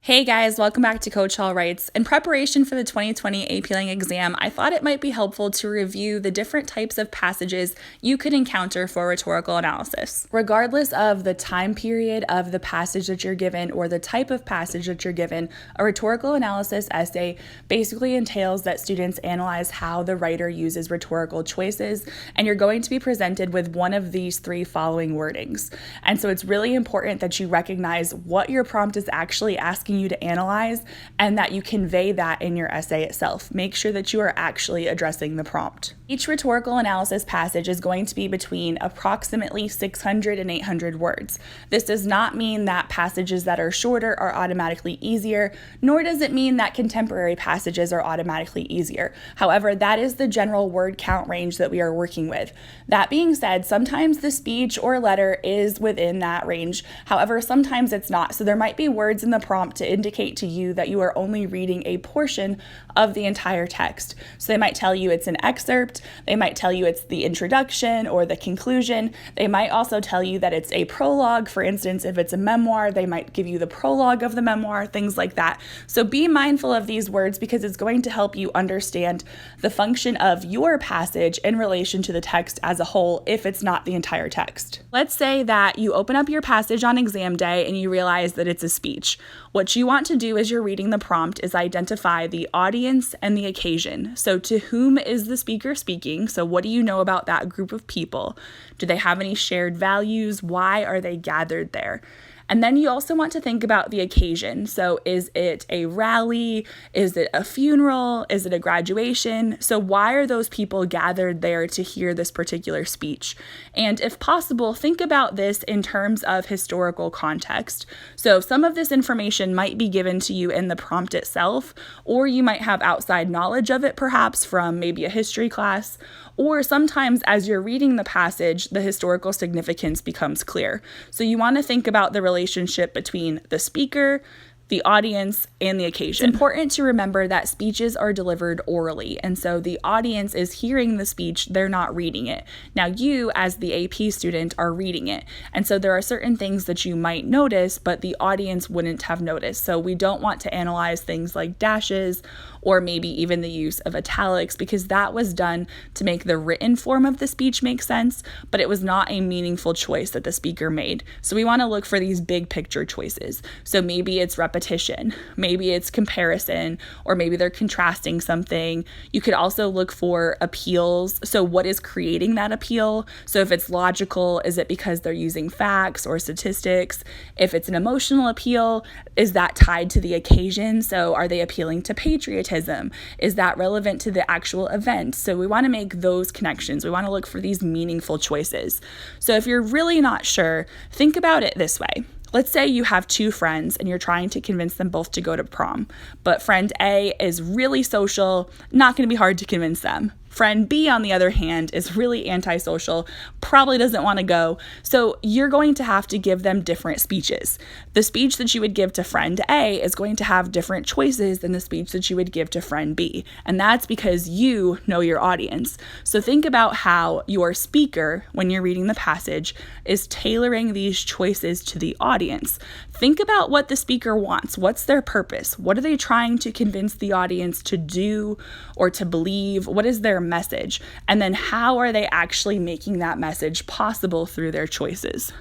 Hey guys, welcome back to Coach Hall Writes. In preparation for the 2020 AP Lang exam, I thought it might be helpful to review the different types of passages you could encounter for rhetorical analysis. Regardless of the time period of the passage that you're given or the type of passage that you're given, a rhetorical analysis essay basically entails that students analyze how the writer uses rhetorical choices, and you're going to be presented with one of these three following wordings. And so it's really important that you recognize what your prompt is actually asking you to analyze and that you convey that in your essay itself. Make sure that you are actually addressing the prompt. Each rhetorical analysis passage is going to be between approximately 600 and 800 words. This does not mean that passages that are shorter are automatically easier, nor does it mean that contemporary passages are automatically easier. However, that is the general word count range that we are working with. That being said, sometimes the speech or letter is within that range. However, sometimes it's not. So there might be words in the prompt to indicate to you that you are only reading a portion of the entire text. So they might tell you it's an excerpt, they might tell you it's the introduction or the conclusion. They might also tell you that it's a prologue. For instance, if it's a memoir, they might give you the prologue of the memoir, things like that. So be mindful of these words because it's going to help you understand the function of your passage in relation to the text as a whole if it's not the entire text. Let's say that you open up your passage on exam day and you realize that it's a speech. What you want to do as you're reading the prompt is identify the audience and the occasion. So to whom is the speaker speaking? So what do you know about that group of people? Do they have any shared values? Why are they gathered there? And then you also want to think about the occasion. So is it a rally? Is it a funeral? Is it a graduation? So why are those people gathered there to hear this particular speech? And if possible, think about this in terms of historical context. So some of this information might be given to you in the prompt itself, or you might have outside knowledge of it perhaps from maybe a history class, or sometimes as you're reading the passage, the historical significance becomes clear. So you want to think about the relationship between the speaker, the audience, and the occasion. It's important to remember that speeches are delivered orally, and so the audience is hearing the speech, they're not reading it. Now you, as the AP student, are reading it, and so there are certain things that you might notice, but the audience wouldn't have noticed. So we don't want to analyze things like dashes or maybe even the use of italics, because that was done to make the written form of the speech make sense, but it was not a meaningful choice that the speaker made. So we want to look for these big picture choices. So maybe it's repetition, maybe it's comparison, or maybe they're contrasting something. You could also look for appeals. So what is creating that appeal? So if it's logical, is it because they're using facts or statistics? If it's an emotional appeal, is that tied to the occasion? So are they appealing to patriotism? Is that relevant to the actual event? So we want to make those connections. We want to look for these meaningful choices. So if you're really not sure, think about it this way. Let's say you have two friends and you're trying to convince them both to go to prom, but friend A is really social, not going to be hard to convince them. Friend B, on the other hand, is really antisocial, probably doesn't want to go. So you're going to have to give them different speeches. The speech that you would give to friend A is going to have different choices than the speech that you would give to friend B. And that's because you know your audience. So think about how your speaker, when you're reading the passage, is tailoring these choices to the audience. Think about what the speaker wants. What's their purpose? What are they trying to convince the audience to do or to believe? What is their message? And then how are they actually making that message possible through their choices?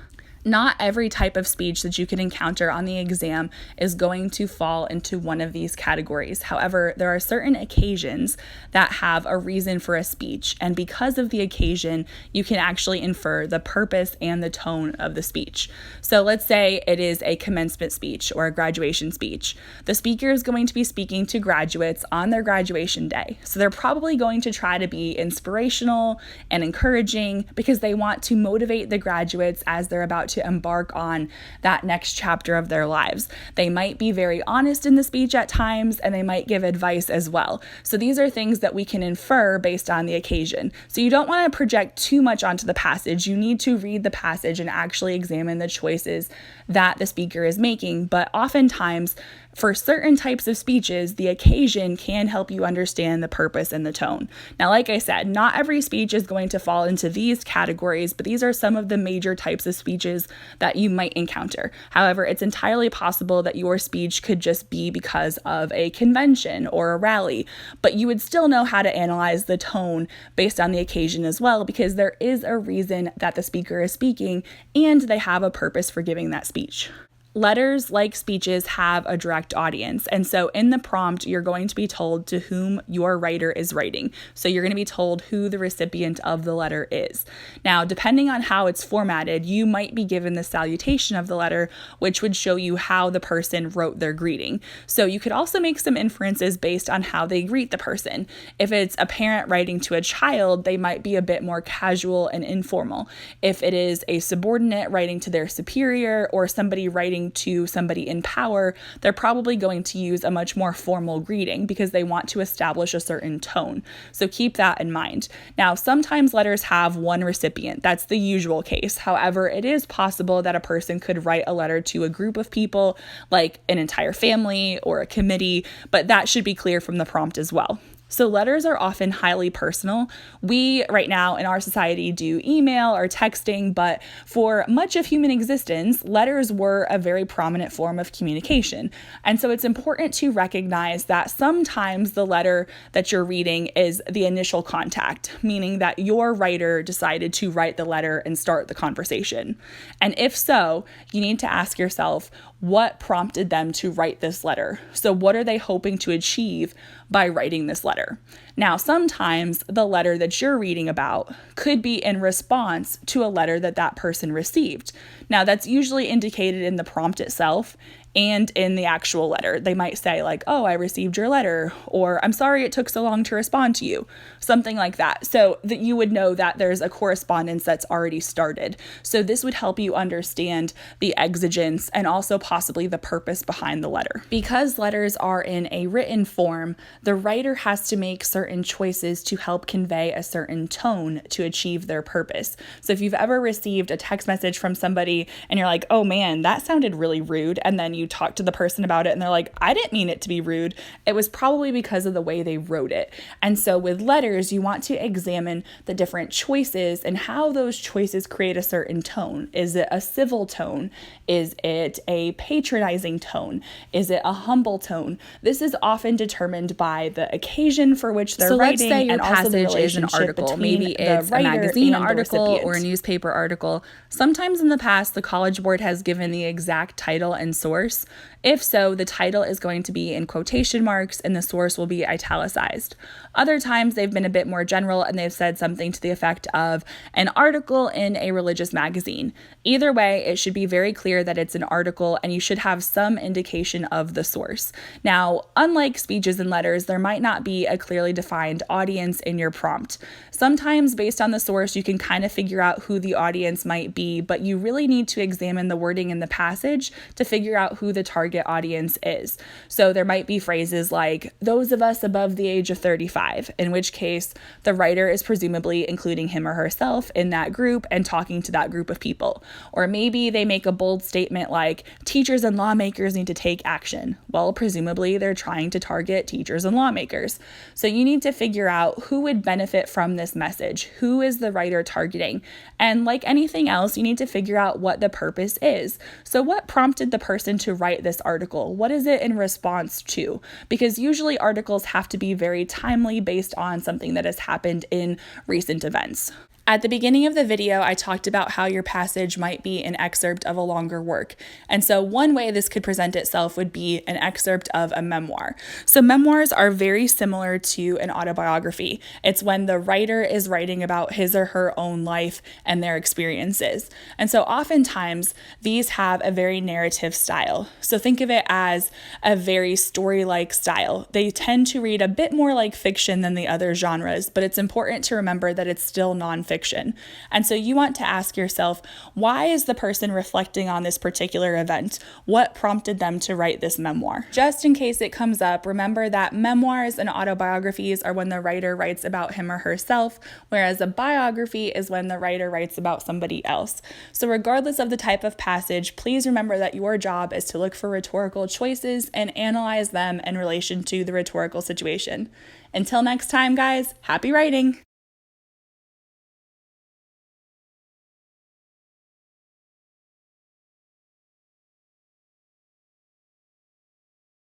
Not every type of speech that you can encounter on the exam is going to fall into one of these categories. However, there are certain occasions that have a reason for a speech, and because of the occasion, you can actually infer the purpose and the tone of the speech. So let's say it is a commencement speech or a graduation speech. The speaker is going to be speaking to graduates on their graduation day. So they're probably going to try to be inspirational and encouraging because they want to motivate the graduates as they're about to embark on that next chapter of their lives. They might be very honest in the speech at times, and they might give advice as well. So these are things that we can infer based on the occasion. So you don't want to project too much onto the passage. You need to read the passage and actually examine the choices that the speaker is making. But oftentimes, For certain types of speeches, the occasion can help you understand the purpose and the tone. Now, like I said, not every speech is going to fall into these categories, but these are some of the major types of speeches that you might encounter. However, it's entirely possible that your speech could just be because of a convention or a rally, but you would still know how to analyze the tone based on the occasion as well, because there is a reason that the speaker is speaking and they have a purpose for giving that speech. Letters, like speeches, have a direct audience. And so in the prompt, you're going to be told to whom your writer is writing. So you're going to be told who the recipient of the letter is. Now, depending on how it's formatted, you might be given the salutation of the letter, which would show you how the person wrote their greeting. So you could also make some inferences based on how they greet the person. If it's a parent writing to a child, they might be a bit more casual and informal. If it is a subordinate writing to their superior or somebody writing to somebody in power, they're probably going to use a much more formal greeting because they want to establish a certain tone. So keep that in mind. Now, sometimes letters have one recipient. That's the usual case. However, it is possible that a person could write a letter to a group of people, like an entire family or a committee, but that should be clear from the prompt as well. So letters are often highly personal. We, right now in our society, do email or texting, but for much of human existence, letters were a very prominent form of communication. And so it's important to recognize that sometimes the letter that you're reading is the initial contact, meaning that your writer decided to write the letter and start the conversation. And if so, you need to ask yourself, what prompted them to write this letter? So what are they hoping to achieve by writing this letter? Now, sometimes the letter that you're reading about could be in response to a letter that that person received. Now, that's usually indicated in the prompt itself and in the actual letter. They might say like, oh, I received your letter, or I'm sorry it took so long to respond to you, something like that. So that you would know that there's a correspondence that's already started. So this would help you understand the exigence and also possibly the purpose behind the letter. Because letters are in a written form, the writer has to make certain choices to help convey a certain tone to achieve their purpose. So if you've ever received a text message from somebody and you're like, oh man, that sounded really rude, and then you talk to the person about it and they're like, I didn't mean it to be rude, it was probably because of the way they wrote it. And so with letters, you want to examine the different choices and how those choices create a certain tone. Is it a civil tone? Is it a patronizing tone? Is it a humble tone? This is often determined by the occasion for which they're writing. So let's say your passage is an article. Maybe it's a magazine article or a newspaper article. Sometimes in the past, the College Board has given the exact title and source. If so, the title is going to be in quotation marks and the source will be italicized. Other times they've been a bit more general and they've said something to the effect of an article in a religious magazine. Either way, it should be very clear that it's an article and you should have some indication of the source. Now, unlike speeches and letters, there might not be a clearly defined audience in your prompt. Sometimes based on the source, you can kind of figure out who the audience might be, but you really need to examine the wording in the passage to figure out who the target audience is. So there might be phrases like those of us above the age of 35, in which case the writer is presumably including him or herself in that group and talking to that group of people. Or maybe they make a bold statement like teachers and lawmakers need to take action. Well, presumably they're trying to target teachers and lawmakers. So you need to figure out who would benefit from this message. Who is the writer targeting? And like anything else, you need to figure out what the purpose is. So what prompted the person to write this article? What is it in response to? Because usually articles have to be very timely based on something that has happened in recent events. At the beginning of the video, I talked about how your passage might be an excerpt of a longer work. And so one way this could present itself would be an excerpt of a memoir. So memoirs are very similar to an autobiography. It's when the writer is writing about his or her own life and their experiences. And so oftentimes these have a very narrative style. So think of it as a very story-like style. They tend to read a bit more like fiction than the other genres, but it's important to remember that it's still nonfiction. fiction. And so you want to ask yourself, why is the person reflecting on this particular event? What prompted them to write this memoir? Just in case it comes up, remember that memoirs and autobiographies are when the writer writes about him or herself, whereas a biography is when the writer writes about somebody else. So regardless of the type of passage, please remember that your job is to look for rhetorical choices and analyze them in relation to the rhetorical situation. Until next time, guys, happy writing!